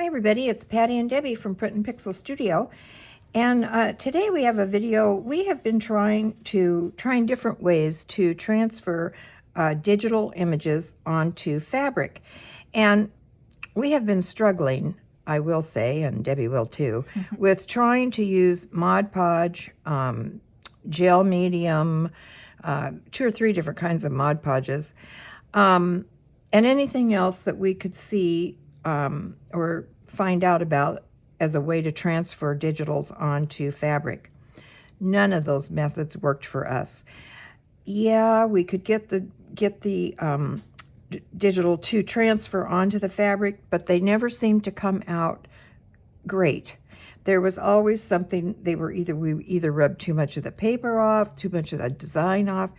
Hi everybody, it's Patti and Debbie from Print and Pixel Studio, and today we have a video. We have been trying different ways to transfer digital images onto fabric, and we have been struggling, I will say, and Debbie will too, with trying to use Mod Podge, gel medium, 2 or 3 different kinds of Mod Podges, and anything else that we could see or find out about as a way to transfer digitals onto fabric. None of those methods worked for us. Yeah, we could get the digital to transfer onto the fabric, but they never seemed to come out great. There was always something. We either rubbed too much of the paper off, too much of the design off,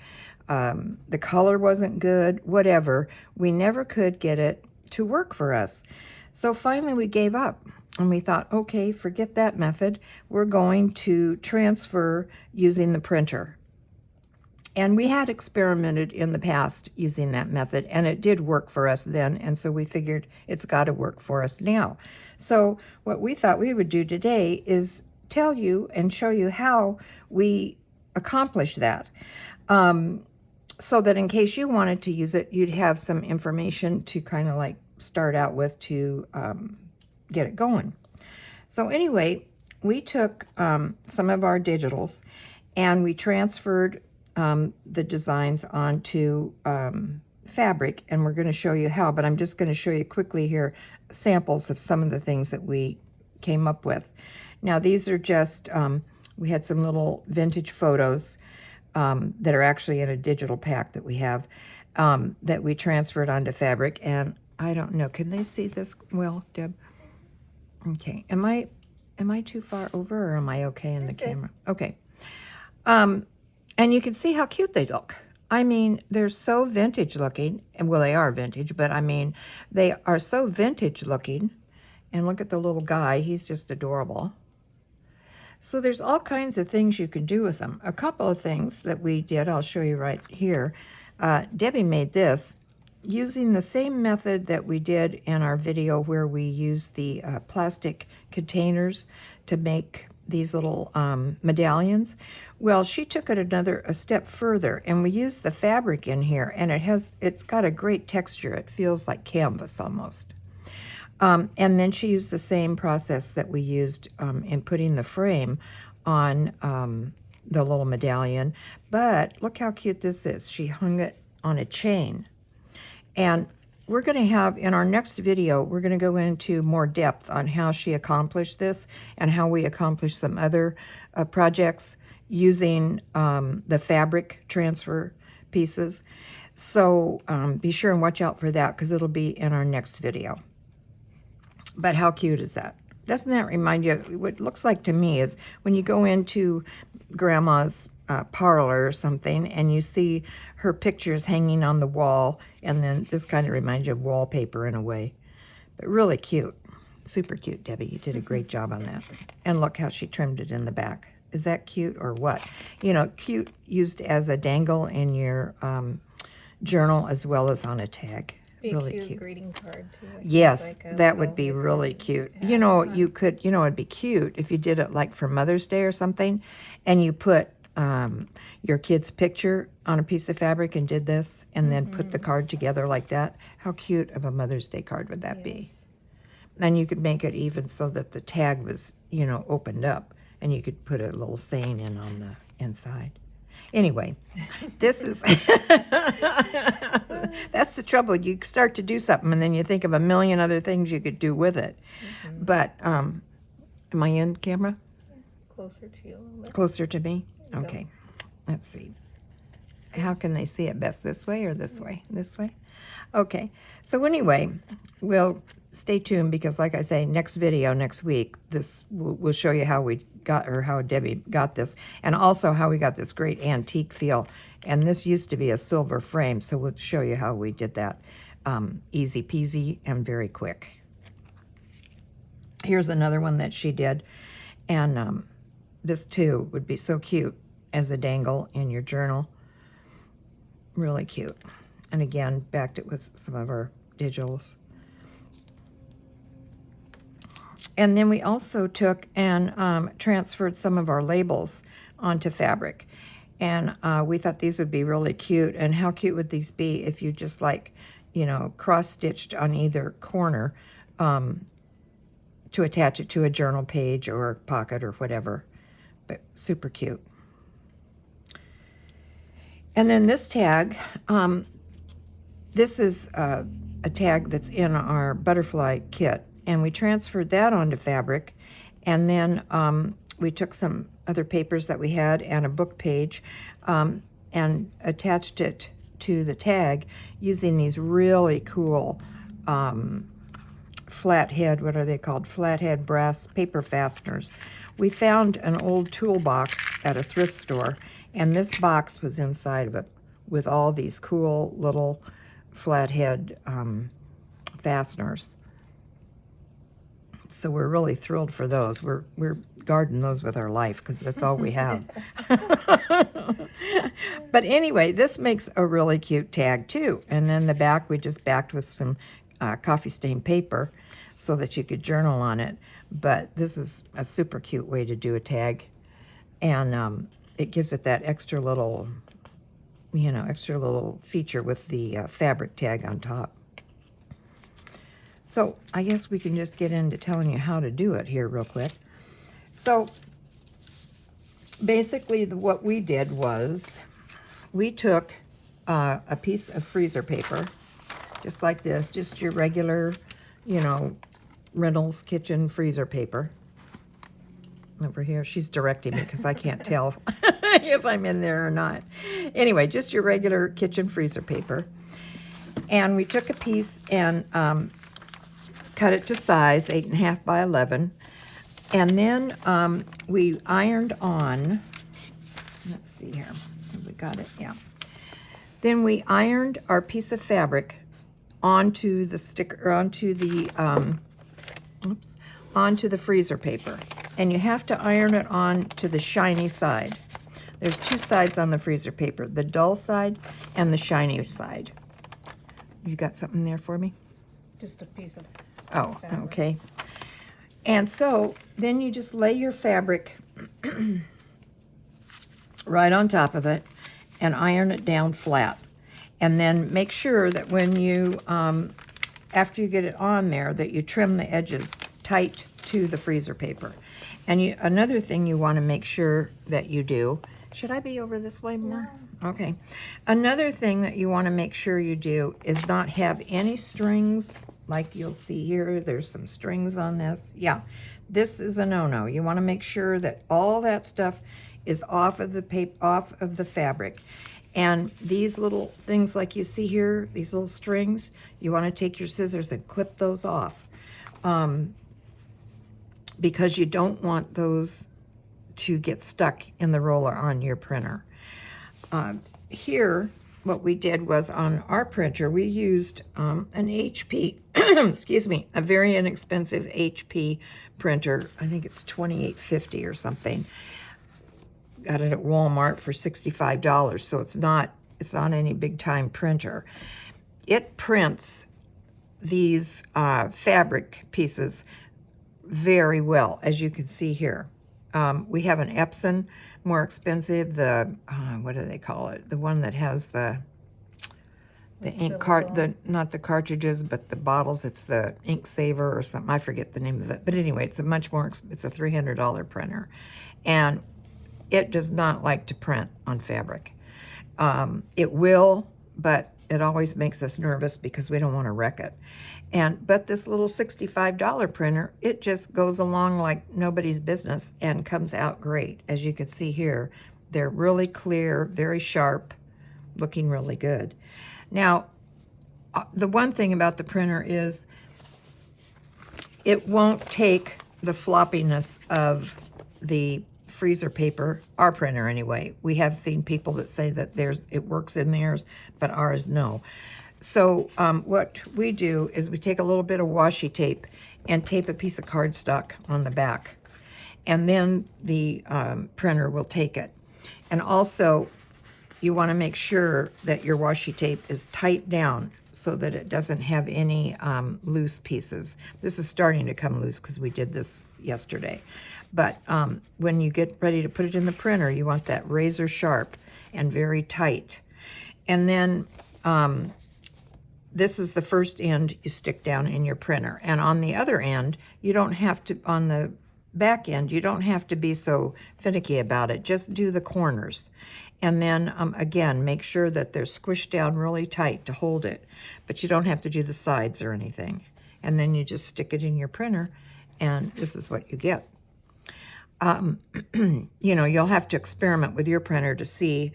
the color wasn't good, whatever. We never could get it to work for us. So finally we gave up and we thought, okay, forget that method. We're going to transfer using the printer. And we had experimented in the past using that method, and it did work for us then, and so we figured it's got to work for us now. So what we thought we would do today is tell you and show you how we accomplish that. So that in case you wanted to use it, you'd have some information to kind of like start out with to get it going. So anyway, we took some of our digitals and we transferred the designs onto fabric, and we're going to show you how, but I'm just going to show you quickly here samples of some of the things that we came up with. Now these are just, we had some little vintage photos that are actually in a digital pack that we have that we transferred onto fabric, and I don't know, can they see this well, Deb? Okay, am I too far over, or am I okay in the camera? Okay. And you can see how cute they look. I mean, they're so vintage looking, and well, they are vintage, but I mean, they are so vintage looking. And look at the little guy, he's just adorable. So there's all kinds of things you can do with them. A couple of things that we did, I'll show you right here. Debbie made this using the same method that we did in our video where we used the plastic containers to make these little medallions. Well, she took it a step further, and we used the fabric in here, and it's got a great texture. It feels like canvas almost. And then she used the same process that we used in putting the frame on the little medallion. But look how cute this is. She hung it on a chain. And we're going to have, in our next video, we're going to go into more depth on how she accomplished this and how we accomplished some other projects using the fabric transfer pieces. So be sure and watch out for that, because it'll be in our next video. But how cute is that? Doesn't that remind you of what it looks like to me is when you go into Grandma's parlor or something and you see her pictures hanging on the wall, and then this kind of reminds you of wallpaper in a way. But really cute. Super cute, Debbie. You did a great job on that. And look how she trimmed it in the back. Is that cute or what? You know, cute used as a dangle in your journal as well as on a tag. Really cute greeting card too. Yes, like that would be really cute. You know, you could, it'd be cute if you did it like for Mother's Day or something, and you put your kid's picture on a piece of fabric and did this, and then put the card together like that. How cute of a Mother's Day card would that be? And you could make it even so that the tag was, opened up, and you could put a little saying in on the inside. Anyway, this is, that's the trouble. You start to do something and then you think of a million other things you could do with it. But, am I in camera? Closer to you a little bit. Closer to me? Okay, let's see. How can they see it best, this way or this way? This way? Okay, so anyway, we'll stay tuned, because like I say, next video, next week, we'll show you how we got, or how Debbie got this, and also how we got this great antique feel. And this used to be a silver frame, so we'll show you how we did that. Easy peasy and very quick. Here's another one that she did, and this too would be so cute as a dangle in your journal. Really cute. And again, backed it with some of our digitals. And then we also took and transferred some of our labels onto fabric. And we thought these would be really cute. And how cute would these be if you just like, you know, cross-stitched on either corner to attach it to a journal page or a pocket or whatever. But super cute. And then this tag, this is a tag that's in our butterfly kit. And we transferred that onto fabric. And then we took some other papers that we had and a book page and attached it to the tag using these really cool flathead, what are they called? Flathead brass paper fasteners. We found an old toolbox at a thrift store, and this box was inside of it with all these cool little flathead fasteners. So we're really thrilled for those. We're guarding those with our life because that's all we have. But anyway, this makes a really cute tag too. And then the back we just backed with some coffee stain paper so that you could journal on it. But this is a super cute way to do a tag. And it gives it that extra little, you know, extra little feature with the fabric tag on top. So I guess we can just get into telling you how to do it here real quick. So basically what we did was we took a piece of freezer paper, just like this, just your regular, you know, Reynolds kitchen freezer paper. Over here, she's directing me because I can't tell if I'm in there or not. Anyway, just your regular kitchen freezer paper. And we took a piece and cut it to size, 8.5 by 11. And then we ironed on, let's see here, we got it, yeah. Then we ironed our piece of fabric onto the sticker, onto the freezer paper. And you have to iron it on to the shiny side. There's two sides on the freezer paper, the dull side and the shiny side. You got something there for me? Just a piece of Oh, fabric. okay. And so then you just lay your fabric right on top of it and iron it down flat. And then make sure that when you, after you get it on there, that you trim the edges tight to the freezer paper. And another thing you want to make sure that you do, should I be over this way more? Okay. Another thing that you want to make sure you do is not have any strings. Like you'll see here, there's some strings on this. Yeah, this is a no-no. You want to make sure that all that stuff is off of the paper, off of the fabric. And these little things like you see here, these little strings, you want to take your scissors and clip those off. Because you don't want those to get stuck in the roller on your printer. Here, what we did was on our printer, we used an HP, excuse me, a very inexpensive HP printer. I think it's $28.50 or something. Got it at Walmart for $65, so it's not any big time printer. It prints these fabric pieces very well, as you can see here. We have an Epson, more expensive, the, what do they call it? The one that has the ink not the cartridges, but the bottles. It's the ink saver or something. I forget the name of it. But anyway, it's a it's a $300 printer. And it does not like to print on fabric. It will, but it always makes us nervous because we don't want to wreck it. But this little $65 printer, it just goes along like nobody's business and comes out great. As you can see here, they're really clear, very sharp, looking really good. Now, the one thing about the printer is it won't take the floppiness of the freezer paper, our printer anyway. We have seen people that say that it works in theirs, but ours no. So what we do is we take a little bit of washi tape and tape a piece of cardstock on the back, and then the printer will take it. And also, you want to make sure that your washi tape is tight down so that it doesn't have any loose pieces. This is starting to come loose because we did this yesterday. But when you get ready to put it in the printer, you want that razor sharp and very tight. And then this is the first end you stick down in your printer. And on the other end, you don't have to, on the back end, you don't have to be so finicky about it. Just do the corners. And then, again, make sure that they're squished down really tight to hold it. But you don't have to do the sides or anything. And then you just stick it in your printer, and this is what you get. You know, you'll have to experiment with your printer to see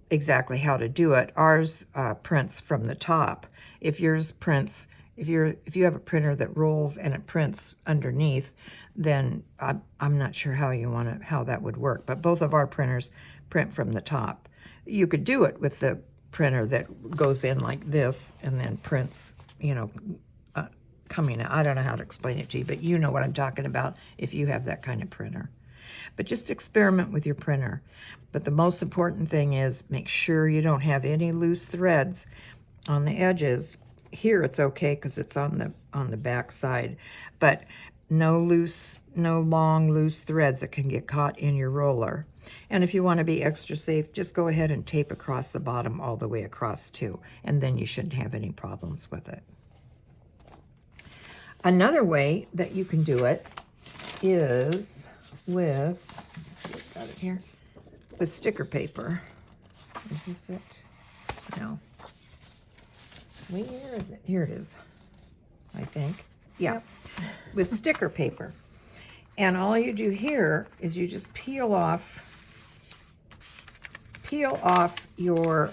exactly how to do it. Ours prints from the top. If yours prints, if you have a printer that rolls and it prints underneath, then I'm not sure how that would work. But both of our printers print from the top. You could do it with the printer that goes in like this and then prints, you know, coming out. I don't know how to explain it to you, but you know what I'm talking about if you have that kind of printer. But just experiment with your printer. But the most important thing is make sure you don't have any loose threads on the edges. Here it's okay because it's on the back side, but no long loose threads that can get caught in your roller. And if you want to be extra safe, just go ahead and tape across the bottom all the way across too, and then you shouldn't have any problems with it. Another way that you can do it is with, let's see, I've got it here, with sticker paper. Is this it? No. Where is it? Here it is, I think. Yeah, with sticker paper. And all you do here is you just peel off your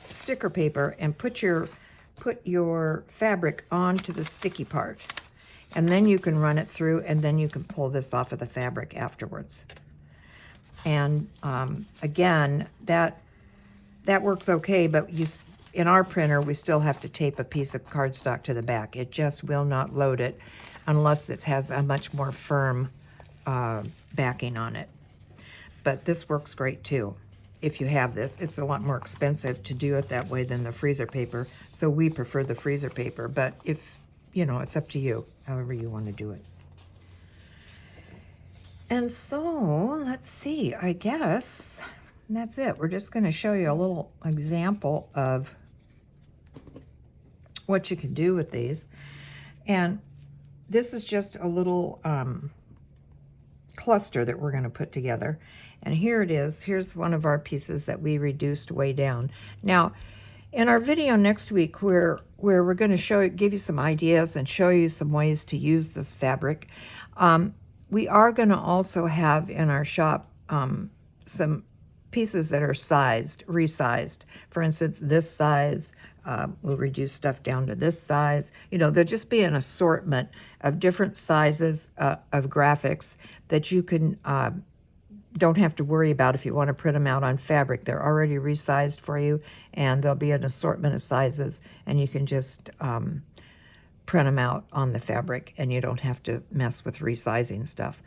sticker paper and put your fabric onto the sticky part. And then you can run it through, and then you can pull this off of the fabric afterwards. And again, that works okay, but in our printer, we still have to tape a piece of cardstock to the back. It just will not load it unless it has a much more firm backing on it. But this works great too. If you have this, it's a lot more expensive to do it that way than the freezer paper. So we prefer the freezer paper, but if, you know, it's up to you, however you want to do it. And so, let's see, I guess that's it. We're just going to show you a little example of what you can do with these. And this is just a little cluster that we're going to put together. And here it is. Here's one of our pieces that we reduced way down. Now, in our video next week, where we're going to give you some ideas and show you some ways to use this fabric, we are going to also have in our shop some pieces that are resized. For instance, this size, we'll reduce stuff down to this size. You know, there'll just be an assortment of different sizes of graphics that you can don't have to worry about if you want to print them out on fabric. They're already resized for you, and there'll be an assortment of sizes, and you can just print them out on the fabric, and you don't have to mess with resizing stuff.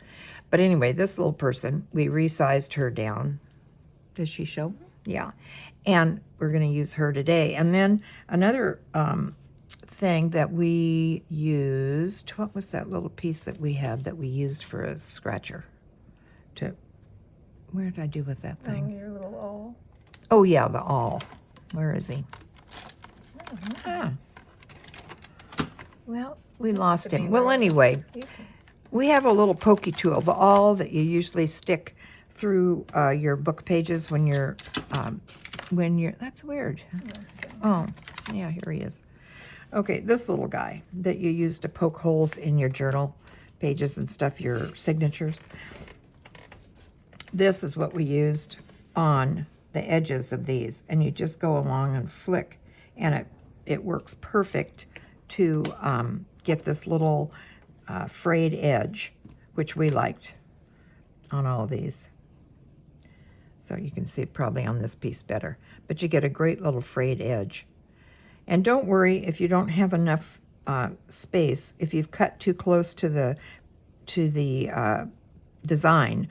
But anyway, this little person, we resized her down. Does she show? Yeah. And we're going to use her today. And then another thing that we used, what was that little piece that we had that we used for a scratcher? Where did I do with that thing? Your little awl. Oh, yeah, the awl. Where is he? Ah. Well, we lost him. Well, anyway, we have a little pokey tool, the awl that you usually stick through your book pages when you're, that's weird. Oh, yeah, here he is. Okay, this little guy that you use to poke holes in your journal pages and stuff, your signatures. This is what we used on the edges of these, and you just go along and flick, and it works perfect to get this little frayed edge, which we liked on all of these. So you can see it probably on this piece better, but you get a great little frayed edge. And don't worry if you don't have enough space. If you've cut too close to the design,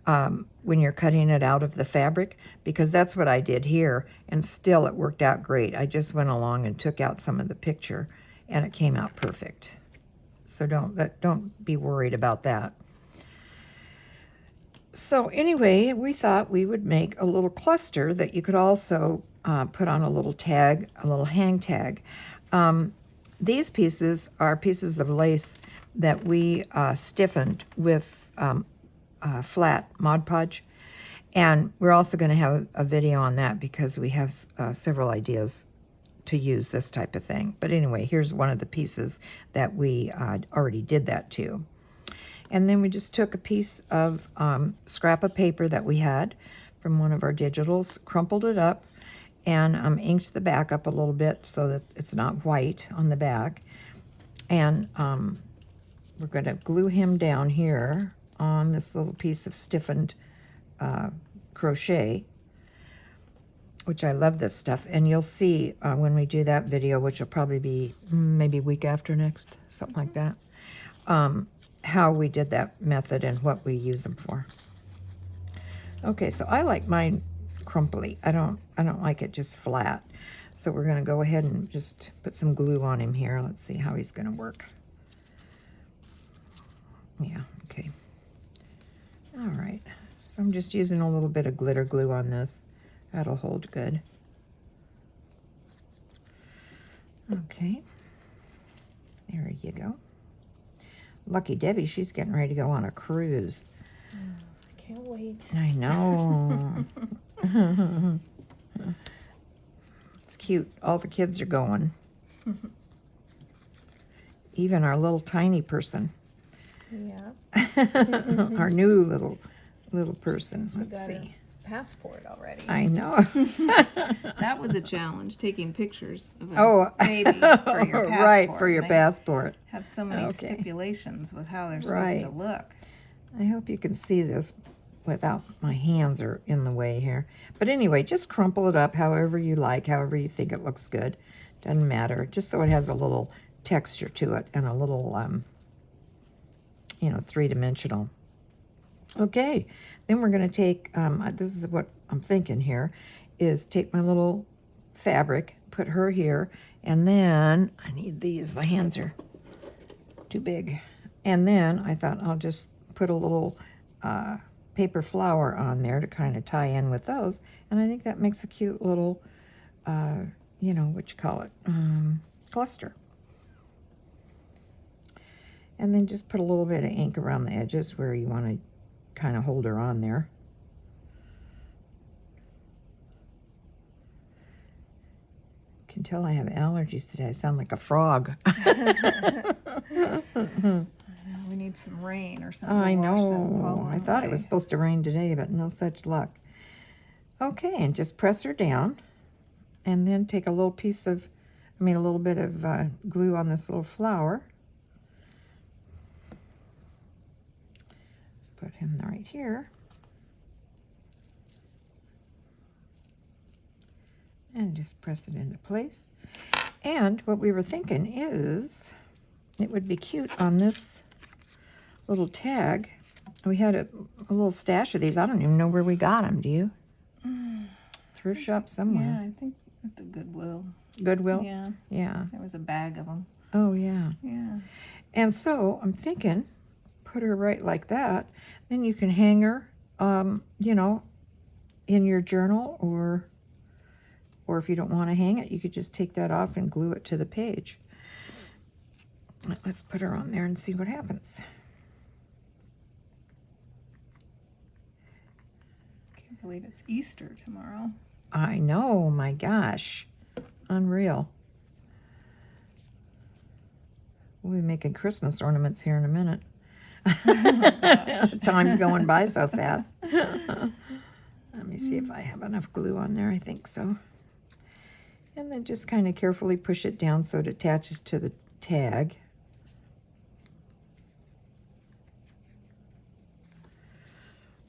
when you're cutting it out of the fabric, because that's what I did here, and still it worked out great. I just went along and took out some of the picture, and it came out perfect. So don't be worried about that. So anyway, we thought we would make a little cluster that you could also put on a little tag, a little hang tag. These pieces are pieces of lace that we stiffened with flat Mod Podge. And we're also going to have a video on that because we have several ideas to use this type of thing. But anyway, here's one of the pieces that we already did that to. And then we just took a piece of scrap of paper that we had from one of our digitals, crumpled it up, and inked the back up a little bit so that it's not white on the back. And we're going to glue him down here on this little piece of stiffened crochet, which I love this stuff. And you'll see when we do that video, which will probably be maybe week after next, something like that, how we did that method and what we use them for. Okay, so I like mine crumply. I don't like it just flat. So we're going to go ahead and just put some glue on him here. Let's see how he's going to work. Yeah, okay. All right. So I'm just using a little bit of glitter glue on this. That'll hold good. Okay. There you go. Lucky Debbie, she's getting ready to go on a cruise. I can't wait. I know. It's cute. All the kids are going. Even our little tiny person. Yeah. Our new little person. You Let's got see. a passport already. I know. That was a challenge, taking pictures of a Oh, baby for your passport. right, for your They passport. have so many Okay. stipulations with how they're Right. supposed to look. I hope you can see this without my hands are in the way here. But anyway, just crumple it up however you like, however you think it looks good. Doesn't matter. Just so it has a little texture to it and a little, three-dimensional. Okay, then we're going to take, this is what I'm thinking here, is take my little fabric, put her here, and then I need these. My hands are too big. And then I thought I'll just put a little paper flower on there to kind of tie in with those. And I think that makes a cute little, cluster. And then just put a little bit of ink around the edges where you want to kind of hold her on there. You can tell I have allergies today. I sound like a frog. We need some rain or something I to wash this know. pollen I thought it away. was supposed to rain today, but no such luck. Okay, and just press her down. And then take a little bit of glue on this little flower. Put him right here. And just press it into place. And what we were thinking is it would be cute on this little tag. We had a little stash of these. I don't even know where we got them. Do you? Thrift shop Yeah, somewhere. I think at the Goodwill. Goodwill? Yeah, Yeah. there was a bag of them. Oh, yeah. Yeah. And so I'm thinking, put her right like that. Then you can hang her, in your journal, or if you don't want to hang it, you could just take that off and glue it to the page. Let's put her on there and see what happens. Can't believe it's Easter tomorrow. I know, my gosh. Unreal. We'll be making Christmas ornaments here in a minute. Time's going by so fast. Let me see if I have enough glue on there. I think so. And then just kind of carefully push it down so it attaches to the tag.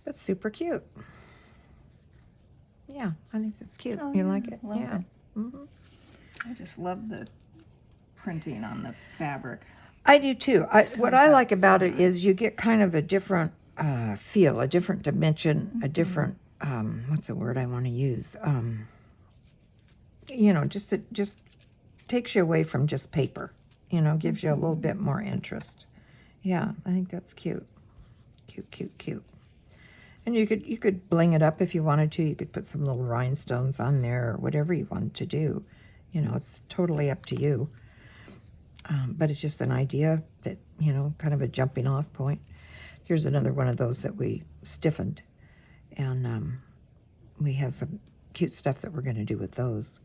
That's super cute. Yeah, I think that's cute. Oh, You yeah, like it? love Yeah. it. I just love the printing on the fabric. I do too. What I out like so about it is you get kind of a different feel, a different dimension, a different, what's the word I want to use? Just takes you away from just paper, gives you a little bit more interest. Yeah, I think that's cute. Cute, cute, cute. And you could bling it up if you wanted to. You could put some little rhinestones on there or whatever you wanted to do. It's totally up to you. But it's just an idea that, kind of a jumping off point. Here's another one of those that we stiffened. And we have some cute stuff that we're going to do with those.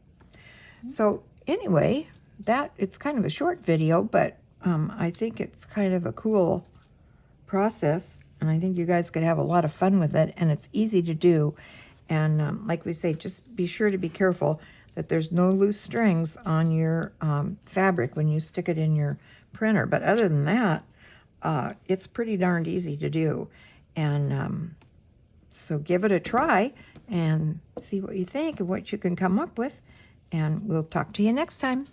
So anyway, it's kind of a short video, but I think it's kind of a cool process. And I think you guys could have a lot of fun with it. And it's easy to do. And like we say, just be sure to be careful that there's no loose strings on your fabric when you stick it in your printer. But other than that, it's pretty darned easy to do. And so give it a try and see what you think and what you can come up with. And we'll talk to you next time.